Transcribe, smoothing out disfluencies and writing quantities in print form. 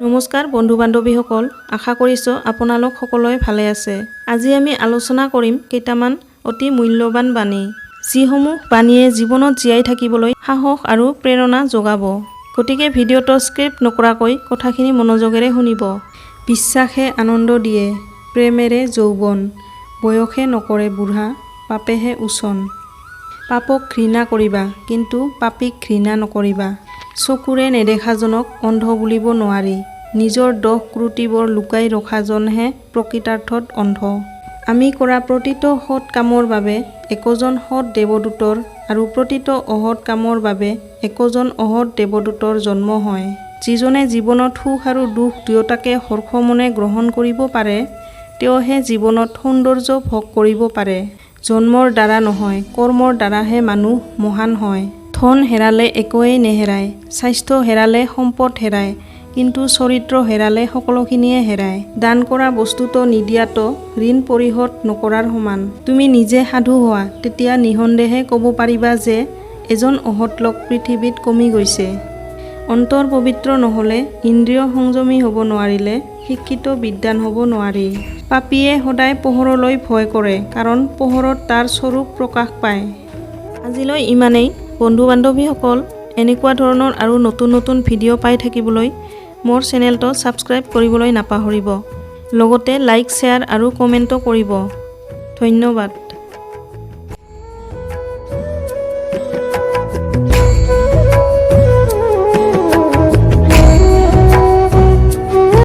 নমস্কাৰ বন্ধু বান্ধৱীসকল, আশা কৰিছোঁ আপোনালোক সকলোৱে ভালে আছে। আজি আমি আলোচনা কৰিম কেইটামান অতি মূল্যৱান বাণী, যিসমূহ বাণীয়ে জীৱনত জীয়াই থাকিবলৈ সাহস আৰু প্ৰেৰণা যোগাব। গতিকে ভিডিঅ'টো স্ক্ৰিপ্ট নকৰাকৈ কথাখিনি মনোযোগেৰে শুনিব। বিশ্বাসে আনন্দ দিয়ে, প্ৰেমেৰে যৌৱন, বয়সে নকৰে বুঢ়া, পাপেহে উচন। পাপক ঘৃণা কৰিবা, কিন্তু পাপীক ঘৃণা নকৰিবা। চকুৰে নেদেখাজনক অন্ধ বুলিব নোৱাৰি। নিজৰ দোষ ক্ৰুটিবোৰ লুকাই ৰখাজনহে প্ৰকৃতাৰ্থত অন্ধ। আমি কৰা প্ৰতিটো সৎ কামৰ বাবে একোজন সৎ দেৱদূতৰ আৰু প্ৰতিটো অসৎ কামৰ বাবে একোজন অসৎ দেৱদূতৰ জন্ম হয়। যিজনে জীৱনত সুখ আৰু দুখ দুয়োটাকে হৰ্ষমনে গ্ৰহণ কৰিব পাৰে, তেওঁহে জীৱনত সৌন্দৰ্য ভোগ কৰিব পাৰে। জন্মৰ দ্বাৰা নহয়, কৰ্মৰ দ্বাৰাহে মানুহ মহান হয়। ধন হেৰালে একোৱেই নেহেৰায়, স্বাস্থ্য হেৰালে সম্পদ হেৰায়, কিন্তু চৰিত্ৰ হেৰালে সকলোখিনিয়ে হেৰায়। দান কৰা বস্তুটো নিদিয়াটো ঋণ পৰিশোধ নকৰাৰ সমান। তুমি নিজে সাধু হোৱা, তেতিয়া নিঃসন্দেহে ক'ব পাৰিবা যে এজন অসৎ লোক পৃথিৱীত কমি গৈছে। অন্তৰ পবিত্ৰ নহ'লে, ইন্দ্ৰিয় সংযমী হ'ব নোৱাৰিলে, শিক্ষিত বিদ্বান হ'ব নোৱাৰি। পাপীয়ে সদায় পোহৰলৈ ভয় কৰে, কাৰণ পোহৰত তাৰ স্বৰূপ প্ৰকাশ পায়। আজিলৈ ইমানেই। বন্ধু বান্ধৱীসকল, এনেকুৱা ধৰণৰ আৰু নতুন নতুন ভিডিঅ' পাই থাকিবলৈ মোৰ চেনেলটো ছাবস্ক্ৰাইব কৰিবলৈ নাপাহৰিব। লগতে লাইক, শ্বেয়াৰ আৰু কমেণ্টো কৰিব। ধন্যবাদ।